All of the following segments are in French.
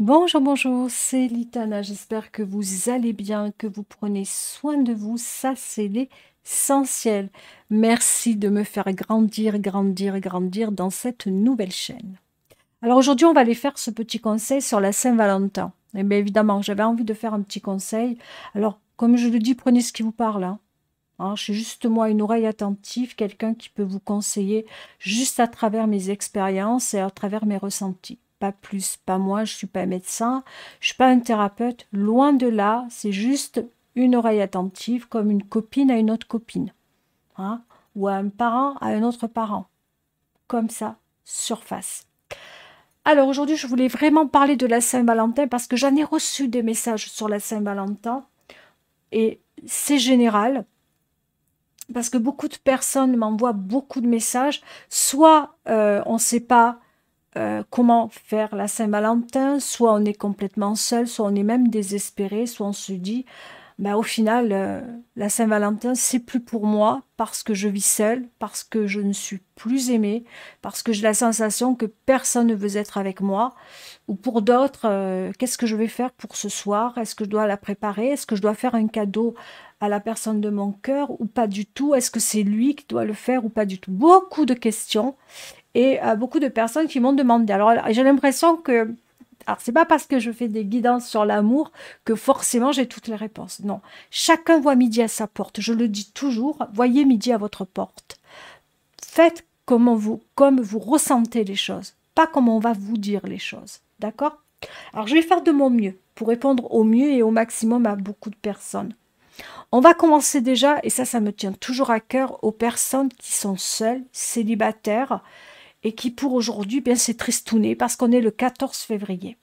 Bonjour, bonjour, c'est Litana. J'espère que vous allez bien, que vous prenez soin de vous. Ça, c'est l'essentiel. Merci de me faire grandir, grandir, grandir dans cette nouvelle chaîne. Alors aujourd'hui, on va aller faire ce petit conseil sur la Saint-Valentin. Et bien évidemment, j'avais envie de faire un petit conseil. Alors, comme je le dis, prenez ce qui vous parle, hein. Je suis juste moi, une oreille attentive, quelqu'un qui peut vous conseiller juste à travers mes expériences et à travers mes ressentis. Pas plus, pas moi, je ne suis pas médecin, je ne suis pas un thérapeute, loin de là, c'est juste une oreille attentive comme une copine à une autre copine, hein, ou un parent à un autre parent, comme ça, surface. Alors aujourd'hui, je voulais vraiment parler de la Saint-Valentin parce que j'en ai reçu des messages sur la Saint-Valentin et c'est général. Parce que beaucoup de personnes m'envoient beaucoup de messages. Soit on ne sait pas comment faire la Saint-Valentin, soit on est complètement seul, soit on est même désespéré, soit on se dit, bah, au final, la Saint-Valentin, c'est plus pour moi parce que je vis seule, parce que je ne suis plus aimée, parce que j'ai la sensation que personne ne veut être avec moi. Ou pour d'autres, qu'est-ce que je vais faire pour ce soir? Est-ce que je dois la préparer? Est-ce que je dois faire un cadeau à la personne de mon cœur ou pas du tout? Est-ce que c'est lui qui doit le faire ou pas du tout? Beaucoup de questions et beaucoup de personnes qui m'ont demandé. Alors, j'ai l'impression que, alors c'est pas parce que je fais des guidances sur l'amour que forcément j'ai toutes les réponses. Non, chacun voit midi à sa porte. Je le dis toujours, voyez midi à votre porte. Faites comme vous ressentez les choses, pas comme on va vous dire les choses. D'accord? Alors, je vais faire de mon mieux pour répondre au mieux et au maximum à beaucoup de personnes. On va commencer déjà, et ça me tient toujours à cœur, aux personnes qui sont seules, célibataires, et qui pour aujourd'hui, bien c'est tristouné parce qu'on est le 14 février.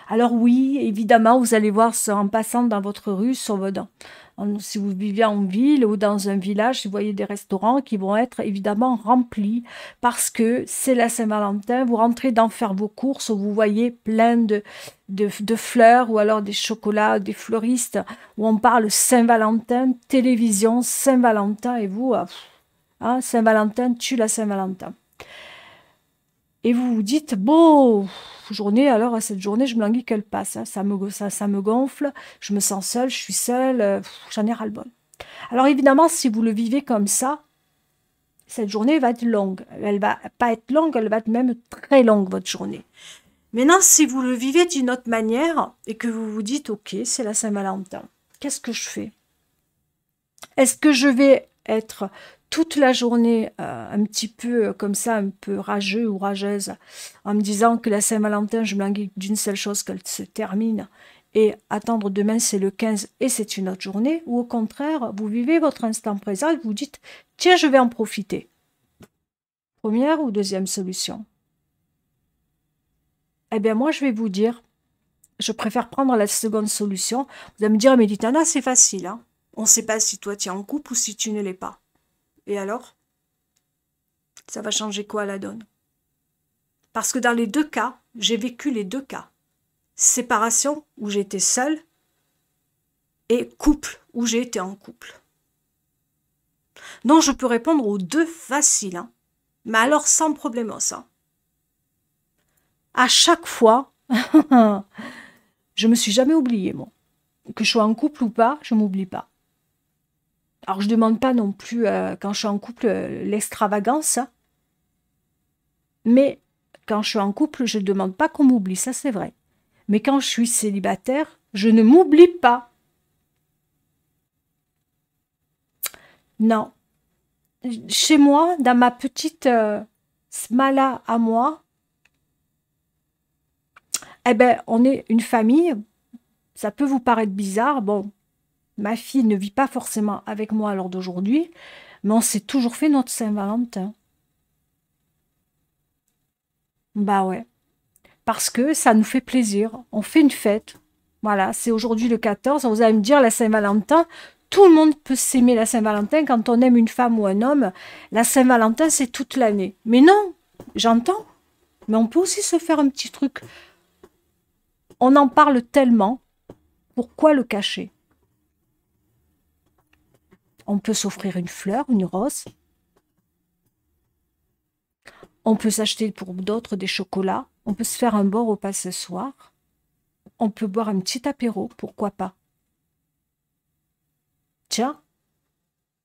Alors oui, évidemment, vous allez voir ça en passant dans votre rue, si vous vivez en ville ou dans un village, vous voyez des restaurants qui vont être évidemment remplis parce que c'est la Saint-Valentin. Vous rentrez dans faire vos courses, vous voyez plein de fleurs ou alors des chocolats, des fleuristes où on parle Saint-Valentin, télévision, Saint-Valentin et vous, hein, Saint-Valentin tue la Saint-Valentin. Et vous vous dites, bon, journée, alors cette journée, je me languis qu'elle passe, hein, ça me gonfle, je me sens seule, je suis seule, j'en ai ras-le-bol. Alors évidemment, si vous le vivez comme ça, cette journée va être longue. Elle va pas être longue, elle va être même très longue, votre journée. Maintenant, si vous le vivez d'une autre manière et que vous vous dites, ok, c'est la Saint-Valentin, qu'est-ce que je fais? Est-ce que je vais être toute la journée un petit peu comme ça, un peu rageux ou rageuse, en me disant que la Saint-Valentin, je me languis d'une seule chose, qu'elle se termine, et attendre demain, c'est le 15 et c'est une autre journée, ou au contraire, vous vivez votre instant présent et vous dites, tiens, je vais en profiter. Première ou deuxième solution? Eh bien, moi, je vais vous dire, je préfère prendre la seconde solution. Vous allez me dire, mais Litana, c'est facile, hein. On ne sait pas si toi, tu es en couple ou si tu ne l'es pas. Et alors? Ça va changer quoi la donne? Parce que dans les deux cas, j'ai vécu les deux cas. Séparation où j'étais seule et couple où j'ai été en couple. Donc je peux répondre aux deux faciles, hein. Mais alors sans problème ça. À chaque fois, je me suis jamais oubliée, moi. Que je sois en couple ou pas, je m'oublie pas. Alors je demande pas non plus quand je suis en couple l'extravagance, hein. Mais quand je suis en couple, je ne demande pas qu'on m'oublie, ça c'est vrai. Mais quand je suis célibataire, je ne m'oublie pas. Non. Chez moi, dans ma petite smala à moi, eh ben, on est une famille. Ça peut vous paraître bizarre. Bon, ma fille ne vit pas forcément avec moi à l'heure d'aujourd'hui, mais on s'est toujours fait notre Saint-Valentin. Bah ouais. Parce que ça nous fait plaisir. On fait une fête. Voilà, c'est aujourd'hui le 14. Vous allez me dire, la Saint-Valentin, tout le monde peut s'aimer la Saint-Valentin quand on aime une femme ou un homme. La Saint-Valentin, c'est toute l'année. Mais non, j'entends. Mais on peut aussi se faire un petit truc. On en parle tellement. Pourquoi le cacher? On peut s'offrir une fleur, une rose. On peut s'acheter pour d'autres des chocolats. On peut se faire un bon repas ce soir. On peut boire un petit apéro, pourquoi pas. Tiens,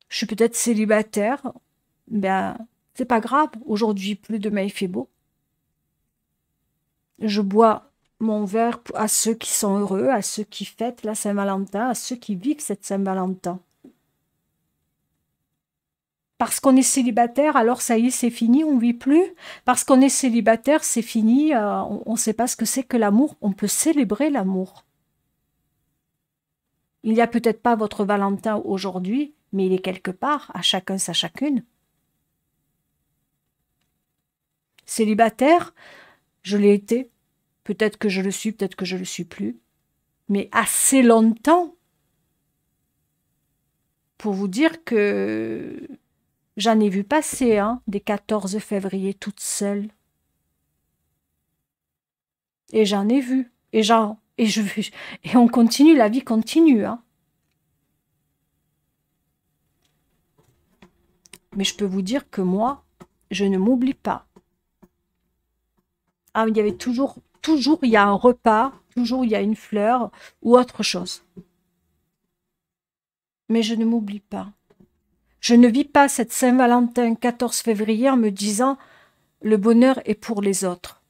je suis peut-être célibataire, ben, c'est pas grave. Aujourd'hui, plus demain, il fait beau. Je bois mon verre à ceux qui sont heureux, à ceux qui fêtent la Saint-Valentin, à ceux qui vivent cette Saint-Valentin. Parce qu'on est célibataire, alors ça y est, c'est fini, on ne vit plus. Parce qu'on est célibataire, c'est fini, on ne sait pas ce que c'est que l'amour. On peut célébrer l'amour. Il n'y a peut-être pas votre Valentin aujourd'hui, mais il est quelque part, à chacun sa chacune. Célibataire, je l'ai été. Peut-être que je le suis, peut-être que je ne le suis plus. Mais assez longtemps pour vous dire que j'en ai vu passer, hein, des 14 février toute seule. Et j'en ai vu. Et on continue, la vie continue, hein. Mais je peux vous dire que moi, je ne m'oublie pas. Ah, il y avait toujours, il y a un repas, toujours il y a une fleur ou autre chose. Mais je ne m'oublie pas. Je ne vis pas cette Saint-Valentin 14 février en me disant le bonheur est pour les autres.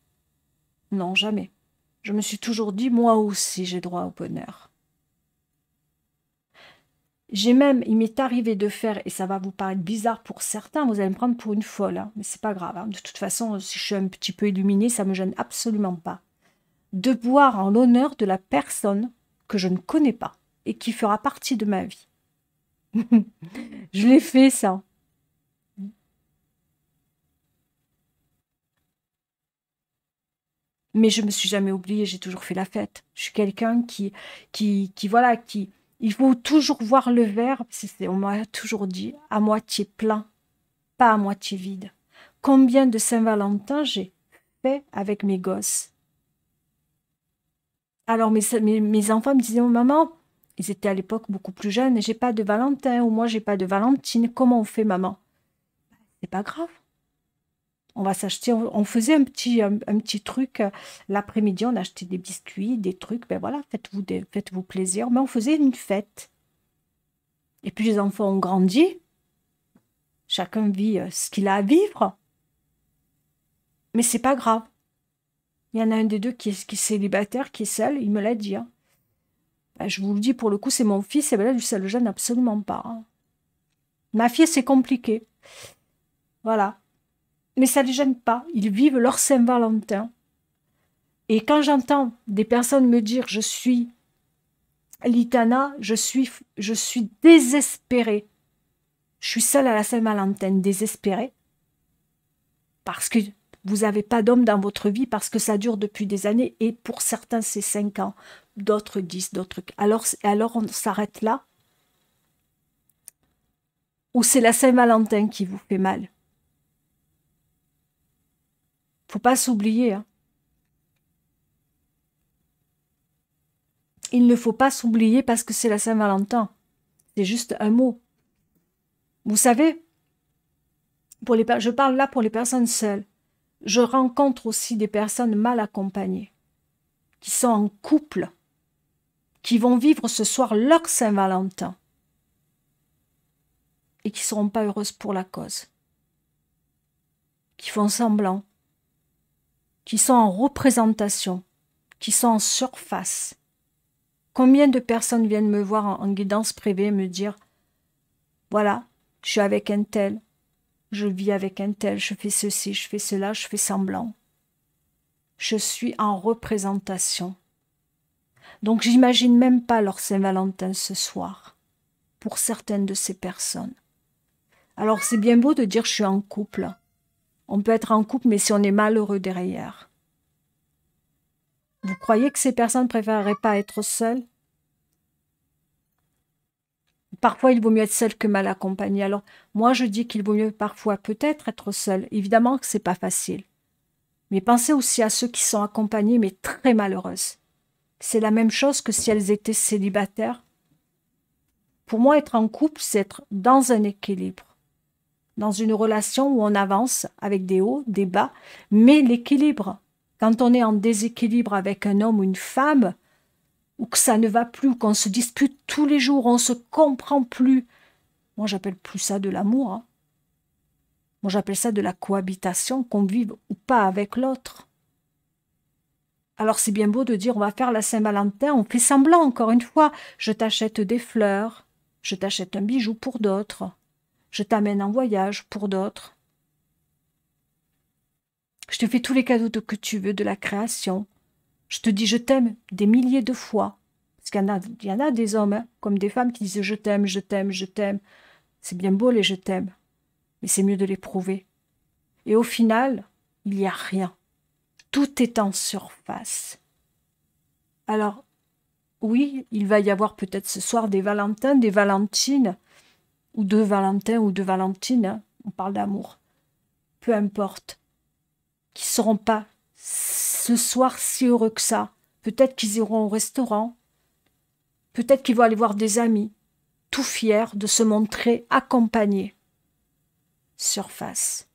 Non, jamais. Je me suis toujours dit, moi aussi, j'ai droit au bonheur. J'ai même, il m'est arrivé de faire, et ça va vous paraître bizarre pour certains, vous allez me prendre pour une folle, hein, mais c'est pas grave. Hein. De toute façon, si je suis un petit peu illuminée, ça me gêne absolument pas. De boire en l'honneur de la personne que je ne connais pas et qui fera partie de ma vie. Je l'ai fait, ça. Mais je me suis jamais oubliée, j'ai toujours fait la fête. Je suis quelqu'un voilà, il faut toujours voir le verre, on m'a toujours dit, à moitié plein, pas à moitié vide. Combien de Saint-Valentin j'ai fait avec mes gosses? Alors mes enfants me disaient, oh, maman, ils étaient à l'époque beaucoup plus jeunes, j'ai pas de Valentin, ou moi j'ai pas de Valentine, comment on fait, maman? C'est pas grave. On va s'acheter, on faisait un petit truc l'après-midi, on achetait des biscuits, des trucs, ben voilà, faites-vous plaisir. Mais on faisait une fête. Et puis les enfants ont grandi, chacun vit ce qu'il a à vivre, mais c'est pas grave. Il y en a un des deux qui est célibataire, qui est seul, il me l'a dit. Hein. Ben, je vous le dis, pour le coup, c'est mon fils, et ben là, lui, ça le gêne absolument pas. Hein. Ma fille, c'est compliqué. Voilà. Mais ça ne les gêne pas. Ils vivent leur Saint-Valentin. Et quand j'entends des personnes me dire « Je suis Litana, je suis désespérée. Je suis seule à la Saint-Valentin, désespérée. Parce que vous n'avez pas d'homme dans votre vie, parce que ça dure depuis des années. Et pour certains, c'est 5 ans. D'autres 10, d'autres... Alors on s'arrête là. Ou c'est la Saint-Valentin qui vous fait mal. Faut pas s'oublier. Hein. Il ne faut pas s'oublier parce que c'est la Saint-Valentin. C'est juste un mot. Vous savez, je parle là pour les personnes seules. Je rencontre aussi des personnes mal accompagnées, qui sont en couple, qui vont vivre ce soir leur Saint-Valentin et qui ne seront pas heureuses pour la cause, qui font semblant, qui sont en représentation, qui sont en surface. Combien de personnes viennent me voir en guidance privée me dire « Voilà, je suis avec un tel, je vis avec un tel, je fais ceci, je fais cela, je fais semblant. Je suis en représentation. » Donc j'imagine même pas leur Saint-Valentin ce soir, pour certaines de ces personnes. Alors c'est bien beau de dire « je suis en couple ». On peut être en couple, mais si on est malheureux derrière. Vous croyez que ces personnes ne préféreraient pas être seules? Parfois, il vaut mieux être seul que mal accompagné. Alors, moi, je dis qu'il vaut mieux parfois peut-être être seul. Évidemment que c'est pas facile. Mais pensez aussi à ceux qui sont accompagnés, mais très malheureuses. C'est la même chose que si elles étaient célibataires. Pour moi, être en couple, c'est être dans un équilibre. Dans une relation où on avance avec des hauts, des bas, mais l'équilibre. Quand on est en déséquilibre avec un homme ou une femme, ou que ça ne va plus, ou qu'on se dispute tous les jours, on se comprend plus. Moi, j'appelle plus ça de l'amour. Hein. Moi, j'appelle ça de la cohabitation, qu'on vive ou pas avec l'autre. Alors, c'est bien beau de dire, on va faire la Saint-Valentin, on fait semblant, encore une fois. Je t'achète des fleurs, je t'achète un bijou pour d'autres, je t'amène en voyage pour d'autres. Je te fais tous les cadeaux que tu veux de la création. Je te dis je t'aime des milliers de fois. Parce qu'il y en a des hommes, hein, comme des femmes qui disent je t'aime, je t'aime, je t'aime. C'est bien beau les je t'aime, mais c'est mieux de les prouver. Et au final, il n'y a rien. Tout est en surface. Alors, oui, il va y avoir peut-être ce soir des Valentins, des Valentines, ou deux Valentins ou deux Valentines, hein, on parle d'amour. Peu importe. Qui ne seront pas ce soir si heureux que ça. Peut-être qu'ils iront au restaurant. Peut-être qu'ils vont aller voir des amis, tout fiers de se montrer accompagnés. Surface.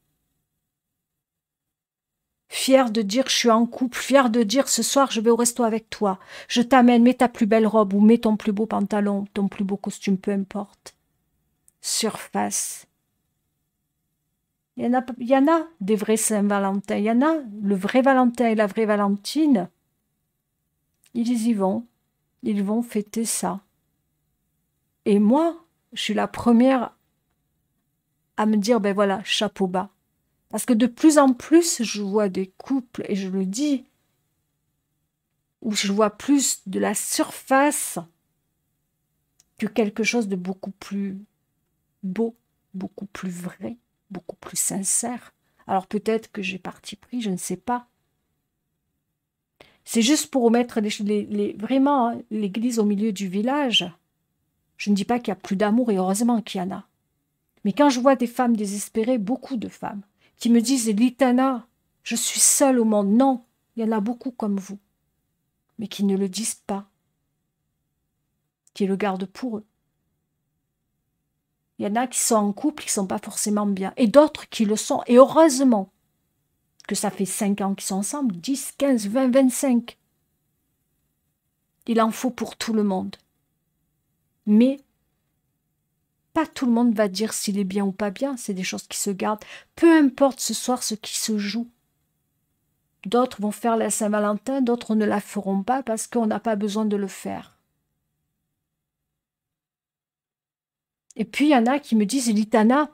Fier de dire je suis en couple, fier de dire ce soir je vais au resto avec toi. Je t'amène, mets ta plus belle robe ou mets ton plus beau pantalon, ton plus beau costume, peu importe. Surface. Il y en a des vrais Saint-Valentin. Il y en a, le vrai Valentin et la vraie Valentine. Ils y vont. Ils vont fêter ça. Et moi, je suis la première à me dire, ben voilà, chapeau bas. Parce que de plus en plus, je vois des couples, et je le dis, où je vois plus de la surface que quelque chose de beaucoup plus beau, beaucoup plus vrai, beaucoup plus sincère. Alors peut-être que j'ai parti pris, je ne sais pas. C'est juste pour remettre vraiment hein, l'église au milieu du village. Je ne dis pas qu'il n'y a plus d'amour, et heureusement qu'il y en a. Mais quand je vois des femmes désespérées, beaucoup de femmes, qui me disent « Litana, je suis seule au monde ». Non, il y en a beaucoup comme vous, mais qui ne le disent pas, qui le gardent pour eux. Il y en a qui sont en couple, qui ne sont pas forcément bien, et d'autres qui le sont. Et heureusement que ça fait 5 ans qu'ils sont ensemble, 10, 15, 20, 25. Il en faut pour tout le monde. Mais pas tout le monde va dire s'il est bien ou pas bien, c'est des choses qui se gardent. Peu importe ce soir ce qui se joue. D'autres vont faire la Saint-Valentin, d'autres ne la feront pas parce qu'on n'a pas besoin de le faire. Et puis il y en a qui me disent, Litana,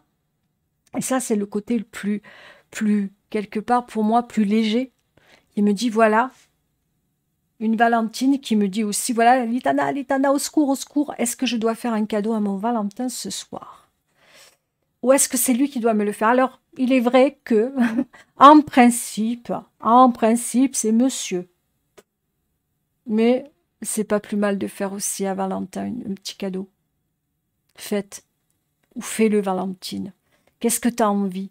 et ça c'est le côté le plus, quelque part pour moi, plus léger. Il me dit, voilà, une Valentine qui me dit aussi, voilà, Litana, au secours, est-ce que je dois faire un cadeau à mon Valentin ce soir? Ou est-ce que c'est lui qui doit me le faire? Alors, il est vrai que, en principe, c'est monsieur. Mais c'est pas plus mal de faire aussi à Valentin un petit cadeau. Faites, ou fais-le Valentine. Qu'est-ce que tu as envie?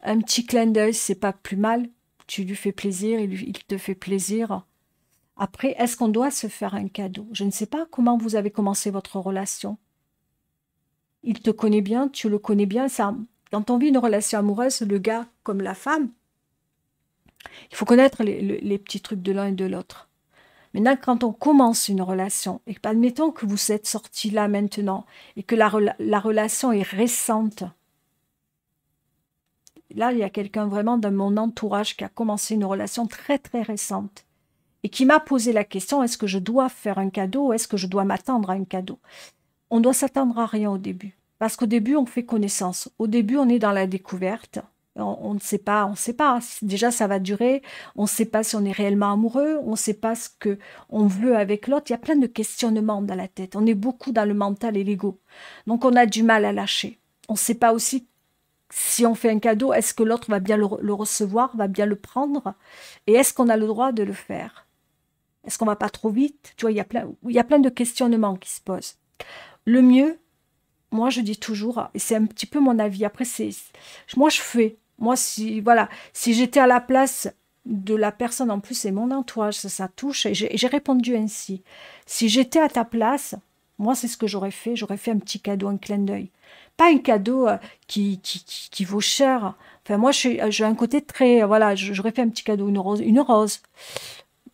Un petit clin d'œil, c'est pas plus mal. Tu lui fais plaisir, il te fait plaisir. Après, est-ce qu'on doit se faire un cadeau? Je ne sais pas comment vous avez commencé votre relation. Il te connaît bien, tu le connais bien. Ça, quand on vit une relation amoureuse, le gars comme la femme, il faut connaître les petits trucs de l'un et de l'autre. Maintenant, quand on commence une relation, et admettons que vous êtes sortis là maintenant, et que la relation est récente, là, il y a quelqu'un vraiment dans mon entourage qui a commencé une relation très, très récente, et qui m'a posé la question, est-ce que je dois faire un cadeau, ou est-ce que je dois m'attendre à un cadeau? On doit s'attendre à rien au début, parce qu'au début, on fait connaissance. Au début, on est dans la découverte. On ne sait pas, Déjà, ça va durer. On ne sait pas si on est réellement amoureux. On ne sait pas ce qu'on veut avec l'autre. Il y a plein de questionnements dans la tête. On est beaucoup dans le mental et l'ego. Donc, on a du mal à lâcher. On ne sait pas aussi si on fait un cadeau, est-ce que l'autre va bien le recevoir, va bien le prendre? Et est-ce qu'on a le droit de le faire? Est-ce qu'on ne va pas trop vite? Tu vois, il y a plein de questionnements qui se posent. Le mieux, moi, je dis toujours, et c'est un petit peu mon avis, après, moi, je fais. Moi, si j'étais à la place de la personne, en plus, c'est mon entourage, ça touche, et j'ai répondu ainsi. Si j'étais à ta place, Moi, c'est ce que j'aurais fait. J'aurais fait un petit cadeau, un clin d'œil. Pas un cadeau qui vaut cher. Enfin, moi, j'ai un côté très... voilà, j'aurais fait un petit cadeau, une rose. Une rose.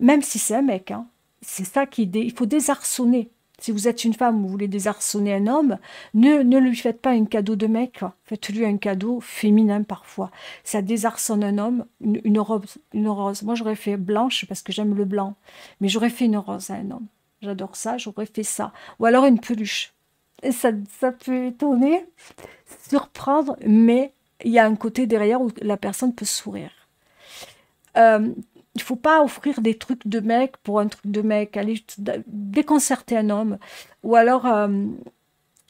Même si c'est un mec, hein. C'est ça il faut désarçonner. Si vous êtes une femme, vous voulez désarçonner un homme, ne lui faites pas un cadeau de mec, quoi. Faites-lui un cadeau féminin parfois. Ça désarçonne un homme, une rose, une rose. Moi, j'aurais fait blanche parce que j'aime le blanc, mais j'aurais fait une rose à un homme. J'adore ça, j'aurais fait ça. Ou alors une peluche. Et ça peut étonner, surprendre, mais il y a un côté derrière où la personne peut sourire. Euh, il faut pas offrir des trucs de mec pour un truc de mec, aller déconcerter un homme. Ou alors,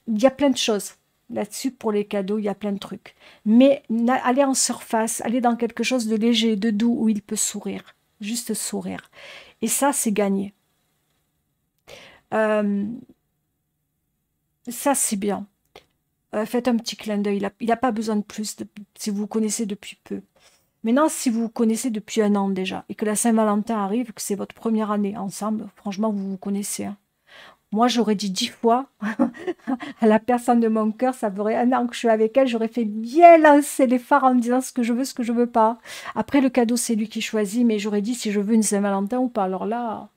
il y a plein de choses là-dessus pour les cadeaux, il y a plein de trucs. Mais aller en surface, aller dans quelque chose de léger, de doux, où il peut sourire, juste sourire. Et ça, c'est gagné. Euh, ça, c'est bien. Faites un petit clin d'œil. Il n'a pas besoin de plus si vous vous connaissez depuis peu. Maintenant, si vous vous connaissez depuis un an déjà et que la Saint-Valentin arrive, que c'est votre première année ensemble, franchement, vous vous connaissez, hein. Moi, j'aurais dit 10 fois à la personne de mon cœur, ça ferait un an que je suis avec elle, j'aurais fait bien lancer les phares en disant ce que je veux pas. Après, le cadeau, c'est lui qui choisit, mais j'aurais dit si je veux une Saint-Valentin ou pas. Alors là,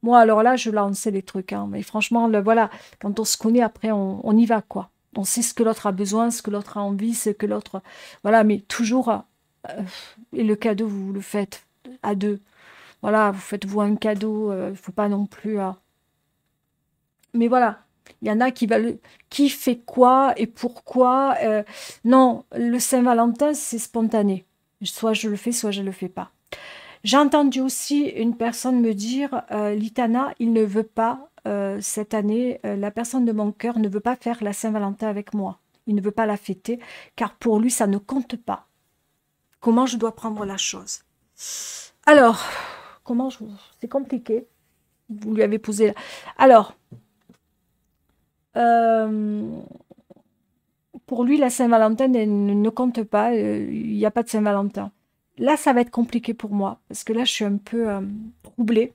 moi, alors là, je lançais les trucs, hein. Mais franchement, voilà, quand on se connaît, après, on y va, quoi. On sait ce que l'autre a besoin, ce que l'autre a envie, ce que l'autre... Voilà, mais toujours... et le cadeau, vous le faites à deux. Voilà, vous faites-vous un cadeau, il ne faut pas non plus... Mais voilà, il y en a qui fait quoi et pourquoi. Non, le Saint-Valentin, c'est spontané. Soit je le fais, soit je ne le fais pas. J'ai entendu aussi une personne me dire, Litana, il ne veut pas, cette année, la personne de mon cœur ne veut pas faire la Saint-Valentin avec moi. Il ne veut pas la fêter, car pour lui, ça ne compte pas. Comment je dois prendre la chose? Alors, c'est compliqué. Vous lui avez posé... Alors, pour lui, la Saint-Valentin ne compte pas. Il n'y a pas de Saint-Valentin. Là, ça va être compliqué pour moi, parce que là, je suis un peu troublée.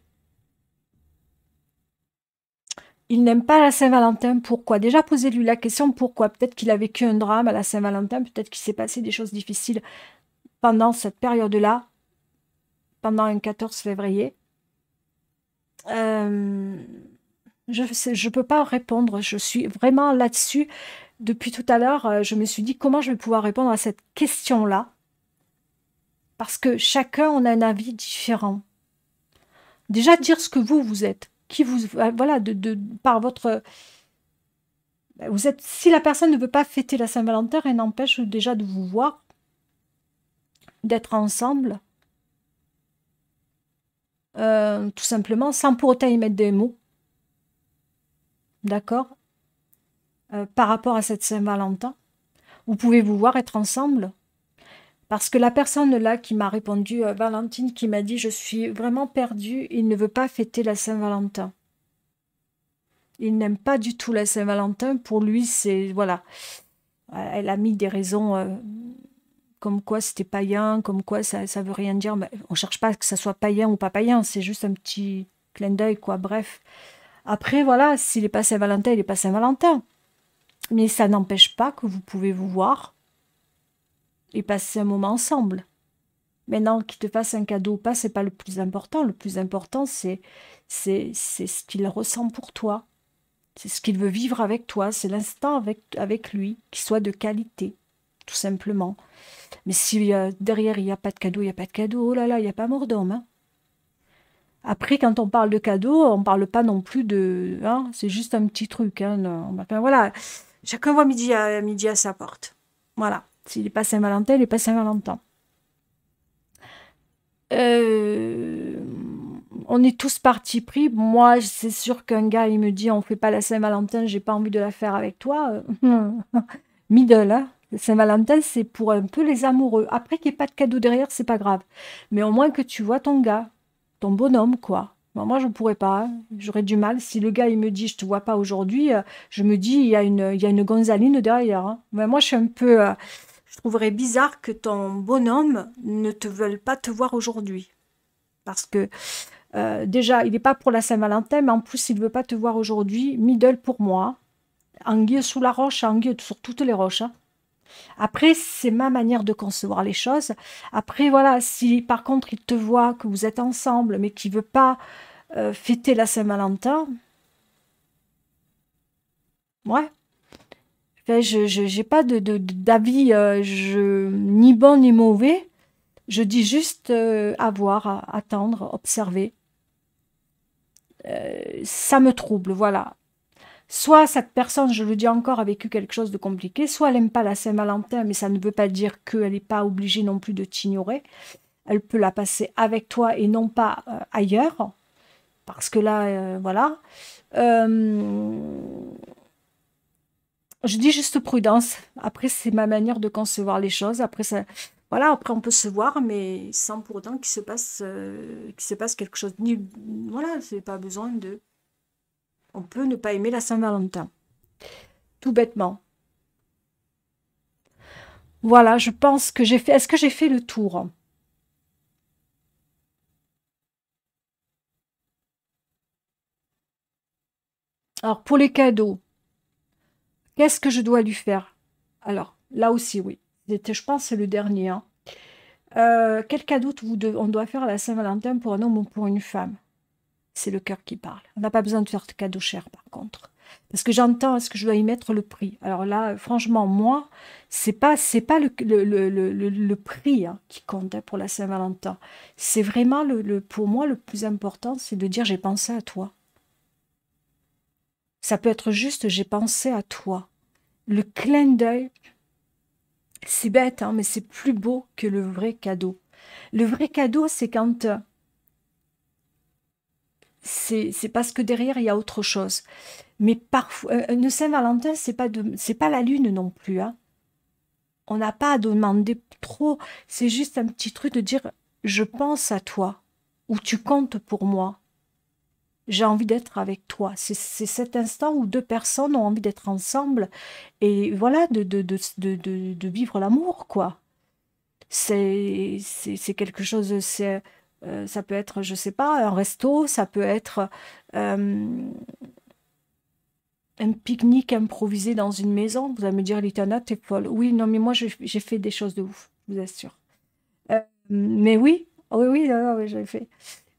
Il n'aime pas la Saint-Valentin. Pourquoi? Déjà, posez-lui la question pourquoi. Peut-être qu'il a vécu un drame à la Saint-Valentin. Peut-être qu'il s'est passé des choses difficiles pendant cette période-là, pendant un 14 février. Je ne peux pas répondre. Je suis vraiment là-dessus. Depuis tout à l'heure, je me suis dit comment je vais pouvoir répondre à cette question-là. Parce que chacun, on a un avis différent. Déjà, dire ce que vous êtes. Qui vous... Voilà, par votre... Vous êtes, si la personne ne veut pas fêter la Saint-Valentin, elle n'empêche déjà de vous voir, d'être ensemble, tout simplement, sans pour autant y mettre des mots. D'accord? Par rapport à cette Saint-Valentin. Vous pouvez vous voir être ensemble. Parce que la personne là qui m'a répondu, Valentine, qui m'a dit « Je suis vraiment perdue, il ne veut pas fêter la Saint-Valentin. » Il n'aime pas du tout la Saint-Valentin. Pour lui, c'est... Voilà. Elle a mis des raisons comme quoi c'était païen, comme quoi ça ne veut rien dire. Mais on ne cherche pas que ça soit païen ou pas païen. C'est juste un petit clin d'œil, quoi. Bref. Après, voilà, s'il n'est pas Saint-Valentin, il n'est pas Saint-Valentin. Mais ça n'empêche pas que vous pouvez vous voir et passer un moment ensemble. Maintenant, qu'il te fasse un cadeau ou pas, c'est pas le plus important. Le plus important, c'est ce qu'il ressent pour toi. C'est ce qu'il veut vivre avec toi. C'est l'instant avec lui, qui soit de qualité, tout simplement. Mais si derrière, il n'y a pas de cadeau, il n'y a pas de cadeau, oh là là, il n'y a pas mort d'homme, hein. Après, quand on parle de cadeau, on ne parle pas non plus de... Hein, c'est juste un petit truc. Hein, enfin, voilà. Chacun voit midi à sa porte. Voilà. S'il n'est pas Saint-Valentin, il n'est pas Saint-Valentin. On est tous partis pris. Moi, c'est sûr qu'un gars, il me dit, on fait pas la Saint-Valentin, j'ai pas envie de la faire avec toi. Middle, hein. Saint-Valentin, c'est pour un peu les amoureux. Après qu'il n'y ait pas de cadeau derrière, c'est pas grave. Mais au moins que tu vois ton gars, ton bonhomme, quoi. Bon, moi, je ne pourrais pas, hein. J'aurais du mal. Si le gars, il me dit, je te vois pas aujourd'hui, je me dis, il y a une gonzaline derrière, hein. Mais moi, je suis un peu... je trouverais bizarre que ton bonhomme ne te veuille pas te voir aujourd'hui. Parce que Déjà, il n'est pas pour la Saint-Valentin, mais en plus, il ne veut pas te voir aujourd'hui. Middle pour moi. Anguille sous la roche, anguille sur toutes les roches, hein. Après, c'est ma manière de concevoir les choses. Après, voilà, si par contre, il te voit que vous êtes ensemble, mais qu'il ne veut pas fêter la Saint-Valentin, ouais. Enfin, je n'ai pas d'avis ni bon ni mauvais. Je dis juste à voir, à attendre, observer. Ça me trouble, voilà. Soit cette personne, je le dis encore, a vécu quelque chose de compliqué, soit elle n'aime pas la Saint-Valentin, mais ça ne veut pas dire qu'elle n'est pas obligée non plus de t'ignorer. Elle peut la passer avec toi et non pas ailleurs, parce que là, voilà. Je dis juste prudence. Après, c'est ma manière de concevoir les choses. Après, ça, voilà, après on peut se voir, mais sans pour autant qu'il se passe quelque chose. Ni, voilà, c'est pas besoin de. On peut ne pas aimer la Saint-Valentin, tout bêtement. Voilà, je pense que j'ai fait. Est-ce que j'ai fait le tour? Alors, pour les cadeaux, qu'est-ce que je dois lui faire? Alors, là aussi, oui. Je pense que c'est le dernier, hein. Quel cadeau on doit faire à la Saint-Valentin pour un homme ou pour une femme? C'est le cœur qui parle. On n'a pas besoin de faire de cadeaux chers, par contre. Parce que j'entends, est-ce que je dois y mettre le prix? Alors là, franchement, moi, c'est pas le prix hein, qui compte hein, pour la Saint-Valentin. C'est vraiment, pour moi, le plus important, c'est de dire j'ai pensé à toi. Ça peut être juste j'ai pensé à toi. Le clin d'œil, c'est bête, hein, mais c'est plus beau que le vrai cadeau. Le vrai cadeau, c'est quand c'est parce que derrière, il y a autre chose. Mais parfois, une Saint-Valentin, c'est pas la lune non plus, hein. On n'a pas à demander trop. C'est juste un petit truc de dire, je pense à toi, ou tu comptes pour moi. J'ai envie d'être avec toi. C'est cet instant où deux personnes ont envie d'être ensemble et voilà, de vivre l'amour, quoi. C'est quelque chose, ça peut être, je sais pas, un resto, ça peut être un pique-nique improvisé dans une maison. Vous allez me dire, Litana, t'es folle. Oui, non, mais moi, j'ai fait des choses de ouf, je vous assure. Mais oui, oui, oui, non, non, oui, j'ai fait.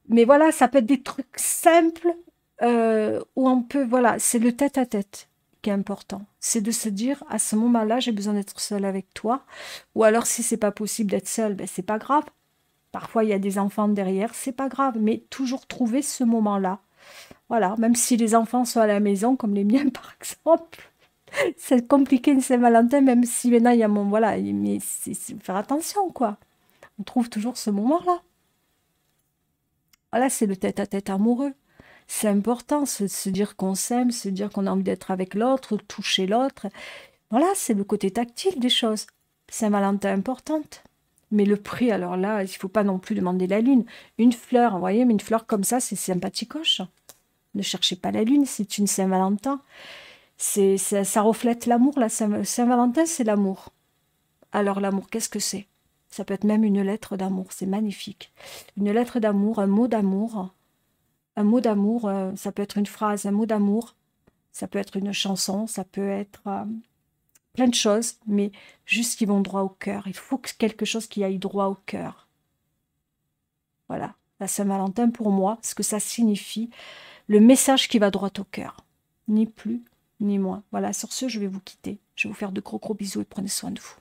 Mais voilà, ça peut être des trucs simples où on peut, voilà, c'est le tête-à-tête qui est important. C'est de se dire, à ce moment-là, j'ai besoin d'être seule avec toi. Ou alors, si c'est pas possible d'être seule, ben, c'est pas grave. Parfois, il y a des enfants derrière, c'est pas grave. Mais toujours trouver ce moment-là. Voilà, même si les enfants sont à la maison, comme les miens par exemple, c'est compliqué une Saint-Valentin, même si maintenant il y a mon... Voilà, mais faire attention, quoi. On trouve toujours ce moment-là. Voilà, c'est le tête-à-tête amoureux. C'est important, se dire qu'on s'aime, se dire qu'on a envie d'être avec l'autre, toucher l'autre. Voilà, c'est le côté tactile des choses. Saint-Valentin importante. Mais le prix, alors là, il ne faut pas non plus demander la lune. Une fleur, vous voyez, mais une fleur comme ça, c'est sympathicoche. Ne cherchez pas la lune, c'est une Saint-Valentin. Ça reflète l'amour, la Saint-Valentin, c'est l'amour. Alors l'amour, qu'est-ce que c'est? Ça peut être même une lettre d'amour, c'est magnifique. Une lettre d'amour, un mot d'amour. Un mot d'amour, ça peut être une phrase, un mot d'amour. Ça peut être une chanson, ça peut être plein de choses, mais juste qui vont droit au cœur. Il faut quelque chose qui aille droit au cœur. Voilà. La Saint-Valentin, pour moi, ce que ça signifie, le message qui va droit au cœur. Ni plus, ni moins. Voilà, sur ce, je vais vous quitter. Je vais vous faire de gros gros bisous et prenez soin de vous.